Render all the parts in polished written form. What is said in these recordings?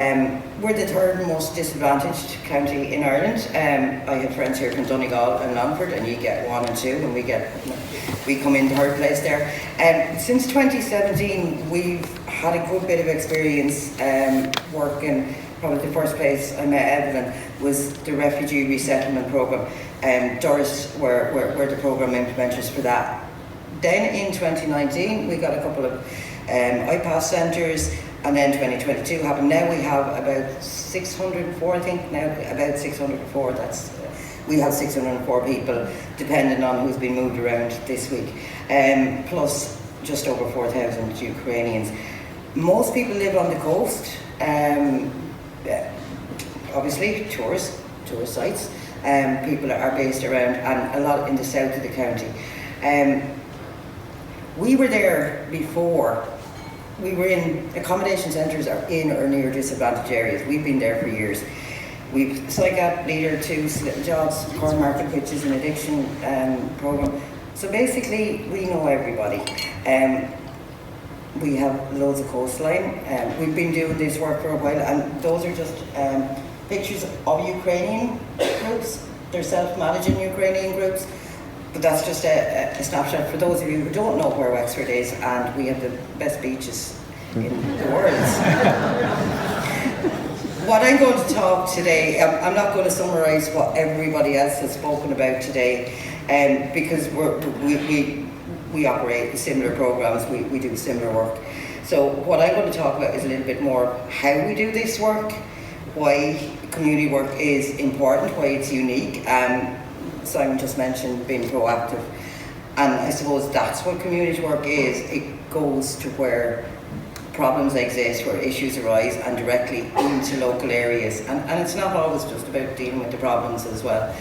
We're the third most disadvantaged county in Ireland. I have friends here from Donegal and Longford, and you get 1 and 2, and we come in third place there. Since 2017, we've had a good bit of experience working. Probably the first place I met Evelyn was the Refugee Resettlement Programme. Doris were the programme implementers for that. Then in 2019, we got a couple of IPAS centres, and then 2022 happened. Now we have about 604, I think, about 604. We have 604 people, depending on who's been moved around this week, plus just over 4,000 Ukrainians. Most people live on the coast, obviously tourist sites. People are based around, and a lot in the south of the county. We were there before. We were in accommodation centres or in or near disadvantaged areas. We've been there for years. We've psych-app leader to Little Jobs, Corn Market, which is an addiction programme. So basically, we know everybody. We have loads of coastline. We've been doing this work for a while, and those are just pictures of Ukrainian groups. They're self-managing Ukrainian groups. But that's just a snapshot for those of you who don't know where Wexford is, and we have the best beaches in the world. What I'm going to talk today, I'm not going to summarise what everybody else has spoken about today, because we operate similar programmes, we do similar work. So what I'm going to talk about is a little bit more how we do this work, why community work is important, why it's unique. Simon just mentioned being proactive, and I suppose that's what community work is. It goes to where problems exist, where issues arise, and directly into local areas, and it's not always just about dealing with the problems as well.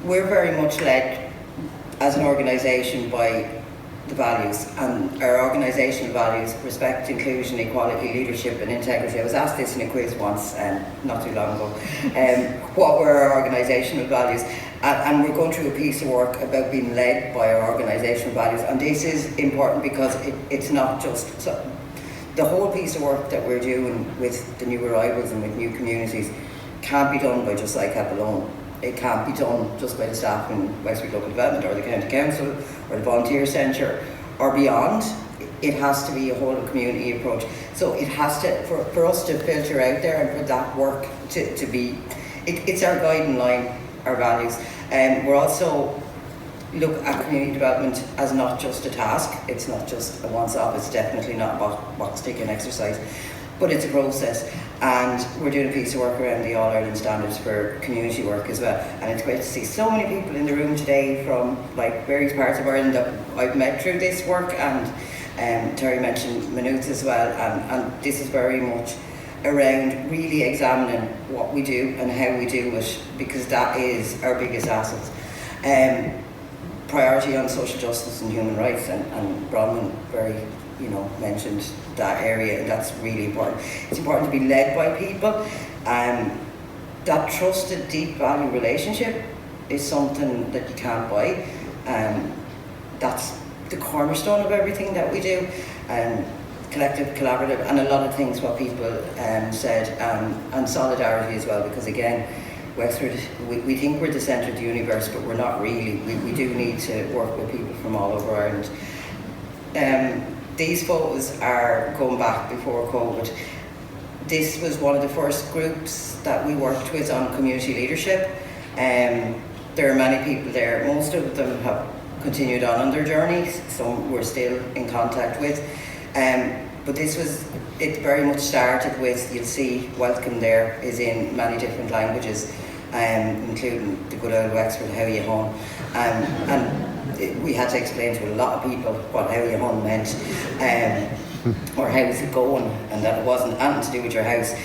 We're very much led as an organisation by the values, and our organisational values: respect, inclusion, equality, leadership and integrity. I was asked this in a quiz once, not too long ago, what were our organisational values, and we're going through a piece of work about being led by our organisational values, and this is important because it's not just, so the whole piece of work that we're doing with the new arrivals and with new communities can't be done by just ICAP alone. It can't be done just by the staff in Wexford Local Development or the County Council or the Volunteer Centre or beyond. It has to be a whole of community approach. So it has to, for us to filter out there and for that work to be, it's our guiding line, our values. We're also look at community development as not just a task. It's not just a once-off. It's definitely not a box-ticking exercise. But it's a process, and we're doing a piece of work around the All-Ireland standards for community work as well. And it's great to see so many people in the room today from like various parts of Ireland that I've met through this work, and Terry mentioned Maynooth as well, and this is very much around really examining what we do and how we do it, because that is our biggest asset. Priority on social justice and human rights, and Bronwyn very mentioned that area, and that's really important. It's important to be led by people. That trusted, deep value relationship is something that you can't buy. That's the cornerstone of everything that we do. Collective, collaborative, and a lot of things what people said, and solidarity as well, because again, Wexford, we think we're the centre of the universe, but we're not really. We do need to work with people from all over Ireland. These photos are going back before COVID. This was one of the first groups that we worked with on community leadership. There are many people there. Most of them have continued on their journeys. Some we're still in contact with. But it very much started with, you'll see welcome there is in many different languages, including the good old Wexford, how you home. And we had to explain to a lot of people what how you home meant, or how's it going, and that it wasn't anything to do with your house.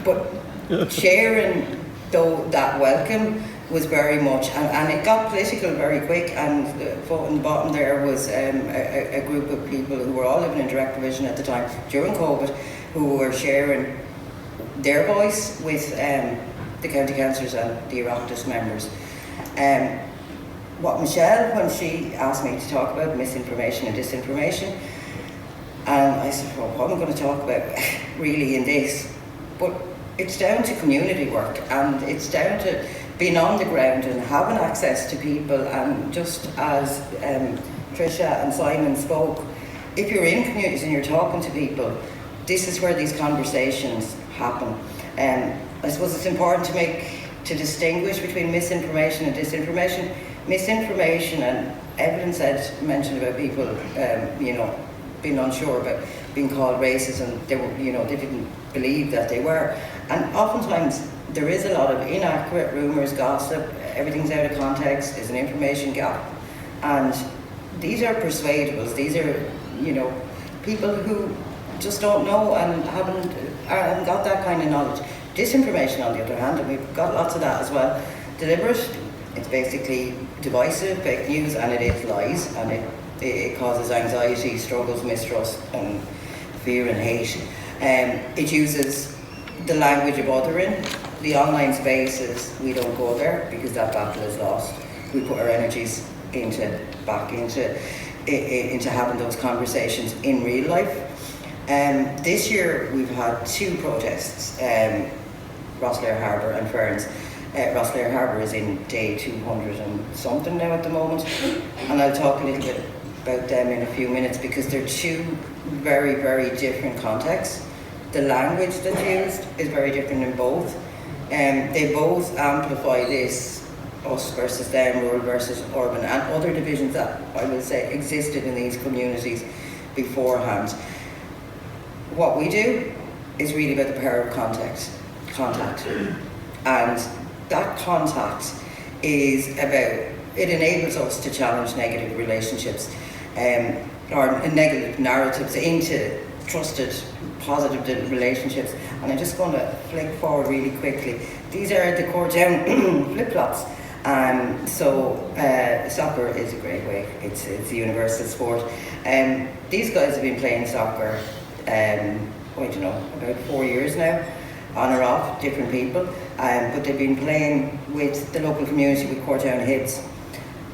But sharing though that welcome was very much, and it got political very quick, and on the bottom there was a group of people who were all living in direct provision at the time during COVID, who were sharing their voice with the county councillors and the Oireachtas members. What Michelle, when she asked me to talk about misinformation and disinformation, And I said, well, what am I going to talk about really in this? But it's down to community work, and it's down to being on the ground and having access to people. And just as Tricia and Simon spoke, if you're in communities and you're talking to people, this is where these conversations happen. I suppose it's important to distinguish between misinformation and disinformation. Misinformation and evidence mentioned about people, being unsure about being called racist, and they didn't believe that they were. And oftentimes there is a lot of inaccurate rumours, gossip, everything's out of context, there's an information gap. And these are persuadables, these are, people who just don't know and haven't got that kind of knowledge. Disinformation, on the other hand, and we've got lots of that as well, deliberate, it's basically divisive, fake news, and it is lies, and it causes anxiety, struggles, mistrust, and fear and hate. It uses the language of othering. The online spaces, we don't go there because that battle is lost. We put our energies back into having those conversations in real life. This year we've had 2 protests, Rosslare Harbour and Ferns. Rosslare Harbour is in day 200 and something now at the moment, and I'll talk a little bit about them in a few minutes because they're 2 very, very different contexts. The language that's used is very different in both. They both amplify this us versus them, rural versus urban, and other divisions that I will say existed in these communities beforehand. What we do is really about the power of contact. And that contact is about, it enables us to challenge negative relationships or negative narratives into trusted, positive relationships. And I'm just going to flick forward really quickly. These are the Courtown flip-flops. Soccer is a great way. It's a universal sport. These guys have been playing soccer, about 4 years now, on or off, different people. But they've been playing with the local community, with Courtown Hibs.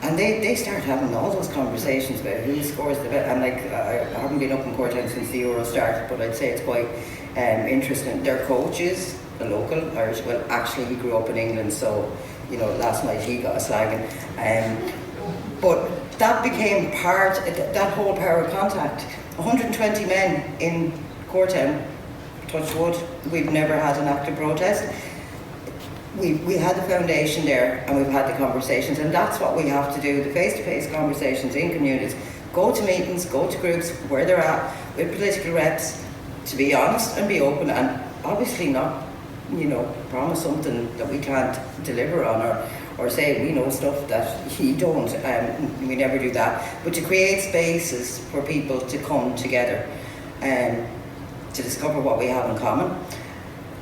And they start having all those conversations about who scores the best. And I haven't been up in Courtown since the Euro started, but I'd say it's quite interesting. Their coach is a local Irish. Well, actually, he grew up in England, so last night he got a slagging. But that became part, that whole power of contact. 120 men in Courtown, touch wood, we've never had an active protest. We had the foundation there, and we've had the conversations, and that's what we have to do, the face-to-face conversations in communities. Go to meetings, go to groups where they're at, with political reps, to be honest and be open, and obviously not, promise something that we can't deliver on, or say we know stuff that you don't. We never do that. But to create spaces for people to come together and to discover what we have in common.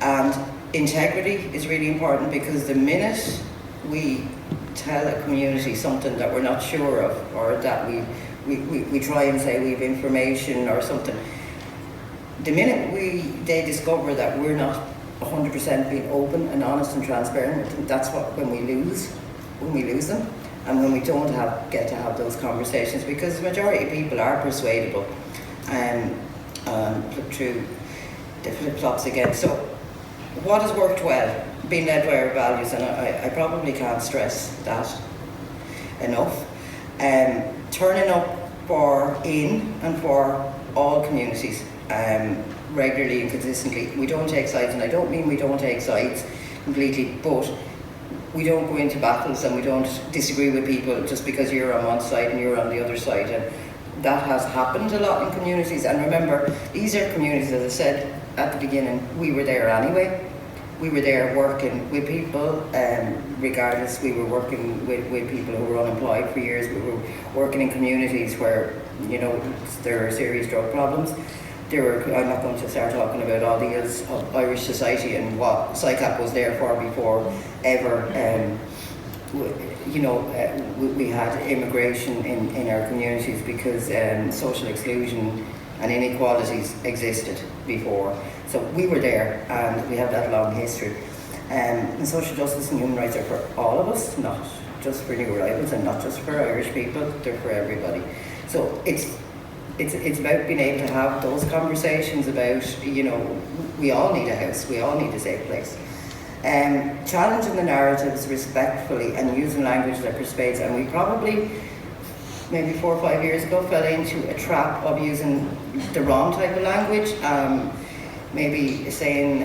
And integrity is really important, because the minute we tell a community something that we're not sure of, or that we try and say we have information or something, the minute they discover that we're not 100% being open and honest and transparent with them, that's when we lose them, and when we don't get to have those conversations, because the majority of people are persuadable. Flip through the flip-flops again. So what has worked well? Being led by our values, and I probably can't stress that enough. Turning up for all communities, regularly and consistently. We don't take sides, and I don't mean we don't take sides completely, but we don't go into battles and we don't disagree with people just because you're on one side and you're on the other side. And that has happened a lot in communities. And remember, these are communities, as I said at the beginning, we were there anyway. We were there working with people, regardless. We were working with people who were unemployed for years. We were working in communities where, there are serious drug problems. I'm not going to start talking about all the ills of Irish society and what SICAP was there for before ever. We had immigration in our communities because social exclusion and inequalities existed before. So we were there, and we have that long history. And social justice and human rights are for all of us, not just for new arrivals and not just for Irish people, they're for everybody. So it's it's about being able to have those conversations about, we all need a house, we all need a safe place. Challenging the narratives respectfully and using language that persuades, and we probably, maybe 4 or 5 years ago, fell into a trap of using the wrong type of language, maybe saying,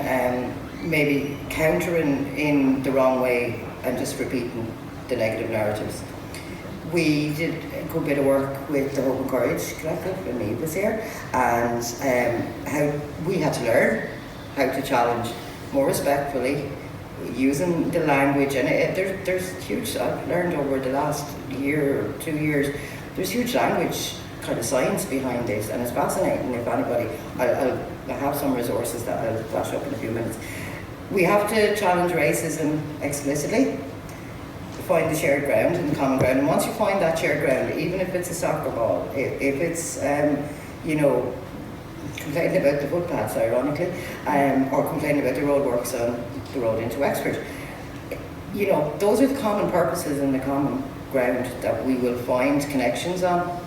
maybe countering in the wrong way and just repeating the negative narratives. We did a good bit of work with the Hope and Courage Collective when Eve was here, and how we had to learn how to challenge more respectfully, using the language, and there's huge, I've learned over the last year or 2 years, there's huge language kind of science behind this, and it's fascinating. If anybody, I have some resources that I'll flash up in a few minutes. We have to challenge racism explicitly, find the shared ground and the common ground, and once you find that shared ground, even if it's a soccer ball, if it's complaining about the footpaths, ironically, or complaining about the roadworks on the road into Wexford, those are the common purposes and the common ground that we will find connections on.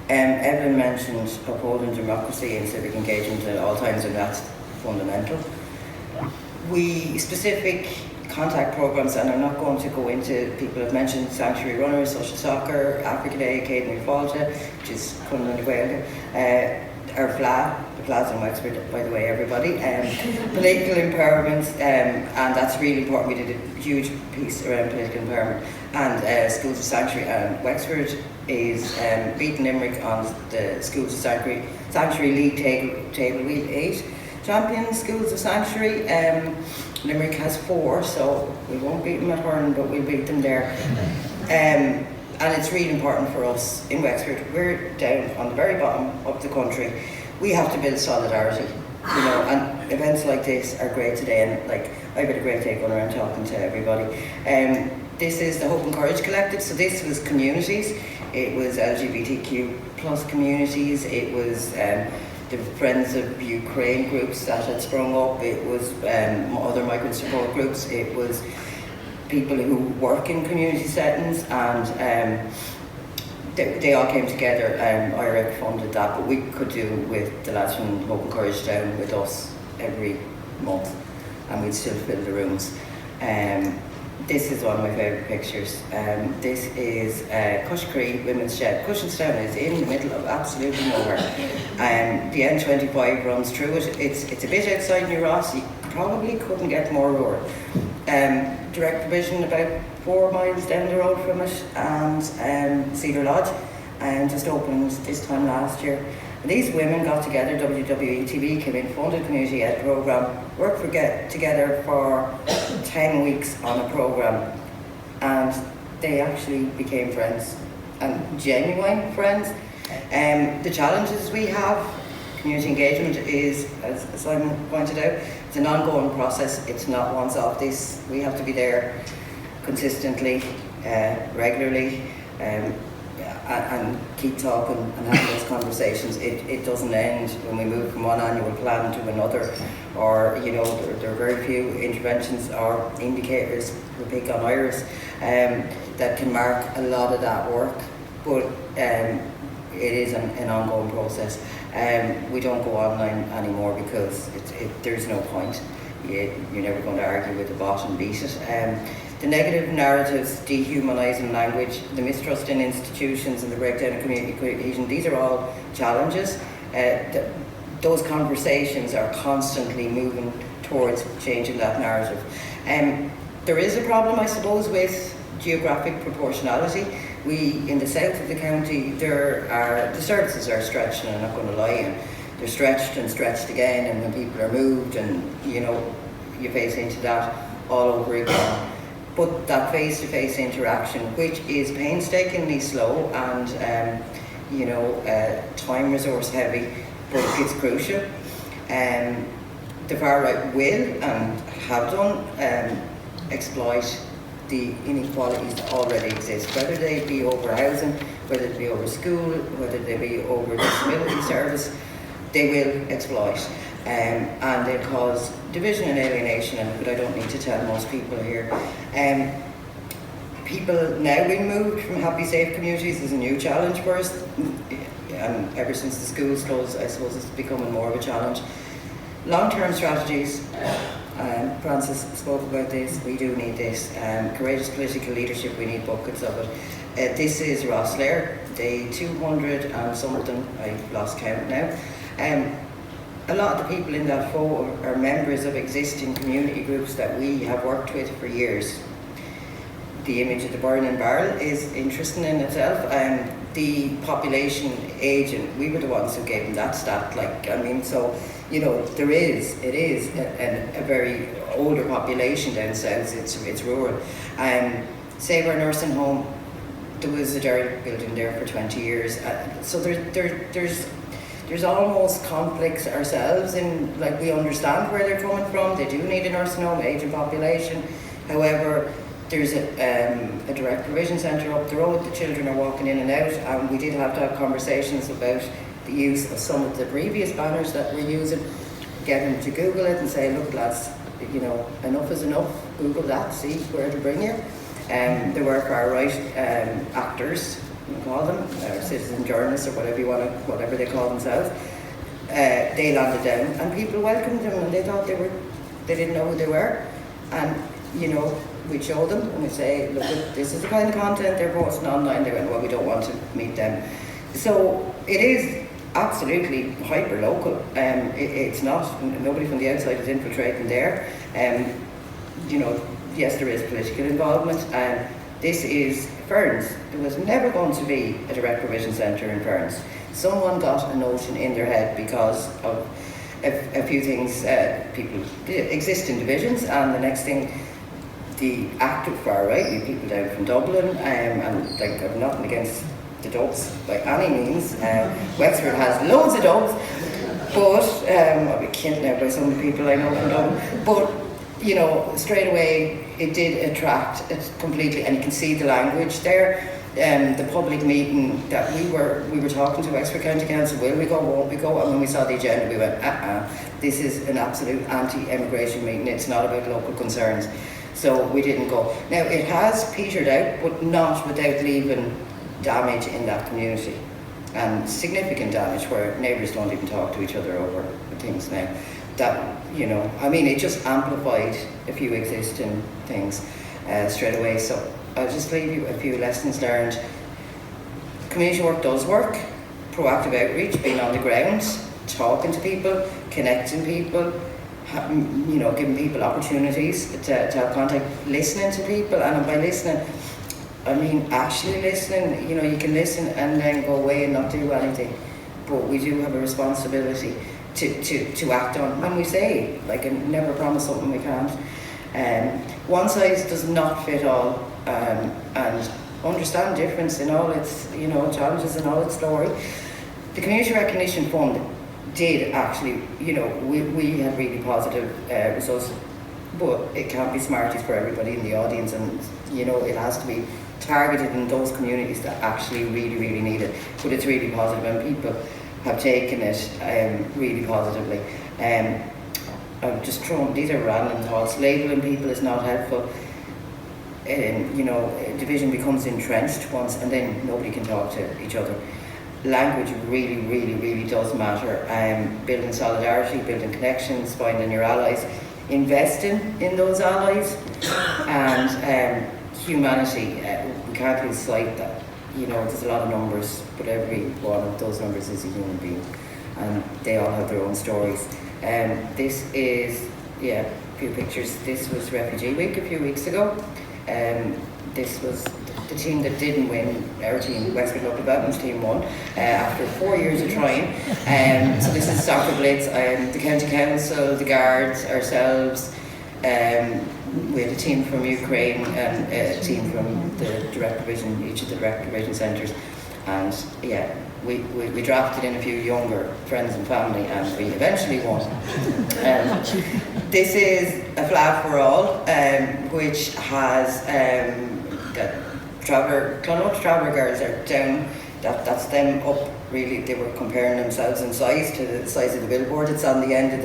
Evelyn mentioned upholding democracy and civic engagement at all times, and that's fundamental. We specific contact programs, and I'm not going to go into, people have mentioned Sanctuary Runners, Social Soccer, Africa Day, Caden Falta, which is coming on the way, our FLA, the FLA's in Wexford, by the way, everybody, political empowerment, and that's really important. We did a huge piece around political empowerment, and Schools of Sanctuary, and Wexford is beating Limerick on the Schools of Sanctuary League table. We have 8 champion Schools of Sanctuary. Limerick has 4, so we won't beat them at Hurn, but we'll beat them there. And it's really important for us in Wexford. We're down on the very bottom of the country. We have to build solidarity, and events like this are great today, and I've had a great day going around talking to everybody. This is the Hope and Courage Collective, so this was communities. It was LGBTQ plus communities, it was the Friends of Ukraine groups that had sprung up, it was other migrant support groups, it was people who work in community settings, and they all came together. IREC funded that, but we could do with the lads from Hope and Courage down with us every month, and we'd still fill the rooms. This is one of my favourite pictures. This is Cushcree Women's Shed. Cushinstown is in the middle of absolutely nowhere. The N25 runs through it. It's a bit outside New Ross. You probably couldn't get more rural. Direct provision about 4 miles down the road from it, and Cedar Lodge, just opened this time last year. And these women got together, WWETV came in, funded community ed programme, worked together for 10 weeks on a programme, and they actually became friends, and genuine friends. The challenges we have, community engagement is, as Simon pointed out, it's an ongoing process, it's not once off. We have to be there consistently, regularly, and keep talking and have those conversations. It doesn't end when we move from one annual plan to another, or there are very few interventions or indicators, we pick on IRIS, that can mark a lot of that work, but it is an ongoing process. We don't go online anymore because there's no point. You're never going to argue with the bot and beat it. The negative narratives, dehumanising language, the mistrust in institutions, and the breakdown of community cohesion, these are all challenges. Those conversations are constantly moving towards changing that narrative. There is a problem, I suppose, with geographic proportionality. In the south of the county, the services are stretched, and I'm not going to lie, and they're stretched and stretched again, and when people are moved, and you face into that all over again. But that face-to-face interaction, which is painstakingly slow and time resource heavy, but it's crucial. The far right will and have done exploit the inequalities that already exist, whether they be over housing, whether they be over school, whether they be over disability service, they will exploit. And they'll cause division and alienation, but I don't need to tell most people here. people now being moved from happy, safe communities is a new challenge for us. And ever since the schools closed, I suppose it's becoming more of a challenge. Long-term strategies, Francis spoke about this, we do need this. Courageous political leadership, we need buckets of it. This is Rosslare, day 200 and something, I've lost count now. A lot of the people in that photo are members of existing community groups that we have worked with for years. The image of the burning barrel is interesting in itself. The population agent, we were the ones who gave them that stat. So, it is a very older population down south. It's rural. Save Our Nursing Home, there was a derelict building there for 20 years. So there's almost conflicts ourselves in, we understand where they're coming from. They do need a nursing home, aging population. However, there's a direct provision centre up the road. The children are walking in and out, and we did have to have conversations about the use of some of the previous banners that we're using. Get them to Google it and say, look lads, enough is enough. Google that, see where it'll bring you. There were far right actors, you call them, or citizen journalists, or whatever they call themselves. They landed down, and people welcomed them, and they thought they didn't know who they were, and we'd show them and we'd say, look, this is the kind of content they're posting online. They went, well, we don't want to meet them. So it is absolutely hyper local. It's not, nobody from the outside is infiltrating there. Yes, there is political involvement. This is Ferns. There was never going to be a direct provision centre in Ferns. Someone got a notion in their head because of a few things. People exist in divisions, and the next thing, the active far right, people down from Dublin, and I've nothing against the Dubs by any means. Wexford has loads of Dubs, but I'll be killed now by some of the people I know from Dublin. But straight away it did attract it completely, and you can see the language there. The public meeting that we were talking to Wexford County Council, will we go, won't we go? And when we saw the agenda, we went, this is an absolute anti-immigration meeting. It's not about local concerns. So we didn't go. Now, it has petered out, but not without leaving damage in that community. And significant damage where neighbours don't even talk to each other over things now. That, it just amplified a few existing things straight away. So I'll just leave you a few lessons learned. Community work does work. Proactive outreach, being on the ground, talking to people, connecting people, giving people opportunities to have contact, listening to people. And by listening, I mean actually listening. You can listen and then go away and not do anything. But we do have a responsibility to act on. And we say, and never promise something we can't. One size does not fit all. And understand difference in all its, challenges and all its story. The Community Recognition Fund did actually, we had really positive results, but it can't be Smarties for everybody in the audience, and it has to be targeted in those communities that actually really, really need it. But it's really positive, and people have taken it really positively. I'm just throwing, these are random thoughts. Labelling people is not helpful. Division becomes entrenched once, and then nobody can talk to each other. Language really, really, really does matter. Building solidarity, building connections, finding your allies, investing in those allies, and humanity. We can't lose sight that, there's a lot of numbers, but every one of those numbers is a human being, and they all have their own stories. This is, a few pictures. This was Refugee Week a few weeks ago. This was the team that didn't win. Our team, Wexford Local Development Team, won after 4 years of trying. So this is Soccer Blitz, the County Council, the Guards, ourselves. We had a team from Ukraine and a team from the direct provision, each of the direct provision centres. And we drafted in a few younger friends and family, and we eventually won. This is a flag for all, which has Clonmouth Traveller girls are down. That's them up. Really, they were comparing themselves in size to the size of the billboard. It's on the end of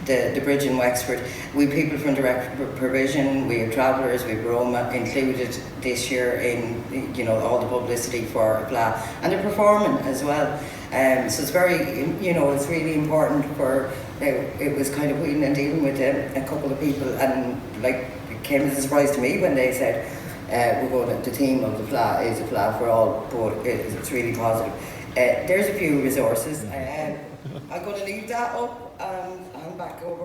the bridge in Wexford. We have people from direct provision, we have travellers, we have Roma included this year in, you know, all the publicity for Blah, and they're performing as well. So it's very, you know, it's really important for, it was kind of wheeling and dealing with a couple of people, and like it came as a surprise to me when they said we're going to, the theme of the Blah is a Blah for all, but it's really positive. There's a few resources. I'm going to leave that up and back over.